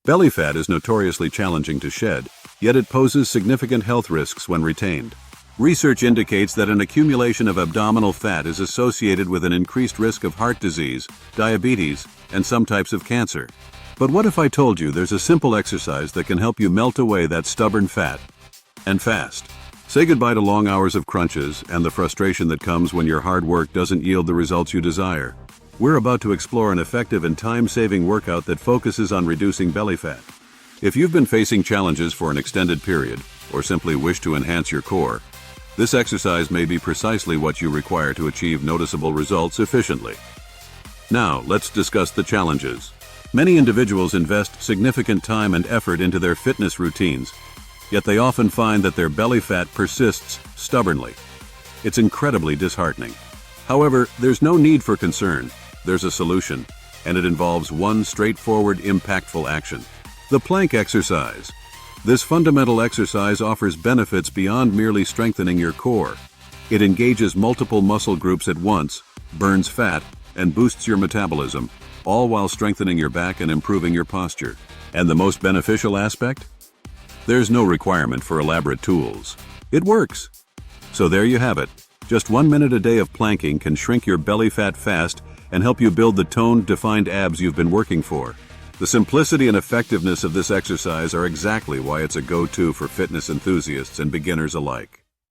Belly fat is notoriously challenging to shed, yet it poses significant health risks when retained. Research indicates that an accumulation of abdominal fat is associated with an increased risk of heart disease, diabetes, and some types of cancer. But what if I told you there's a simple exercise that can help you melt away that stubborn fat, and fast? Say goodbye to long hours of crunches and the frustration that comes when your hard work doesn't yield the results you desire. We're about to explore an effective and time-saving workout that focuses on reducing belly fat. If you've been facing challenges for an extended period, or simply wish to enhance your core, this exercise may be precisely what you require to achieve noticeable results efficiently. Now, let's discuss the challenges. Many individuals invest significant time and effort into their fitness routines, yet they often find that their belly fat persists stubbornly. It's incredibly disheartening. However, there's no need for concern. There's a solution, and it involves one straightforward, impactful action: the plank exercise. This fundamental exercise offers benefits beyond merely strengthening your core. It engages multiple muscle groups at once, burns fat, and boosts your metabolism, all while strengthening your back and improving your posture. And the most beneficial aspect? There's no requirement for elaborate tools. It works. So there you have it. Just 1 minute a day of planking can shrink your belly fat fast and help you build the toned, defined abs you've been working for. The simplicity and effectiveness of this exercise are exactly why it's a go-to for fitness enthusiasts and beginners alike.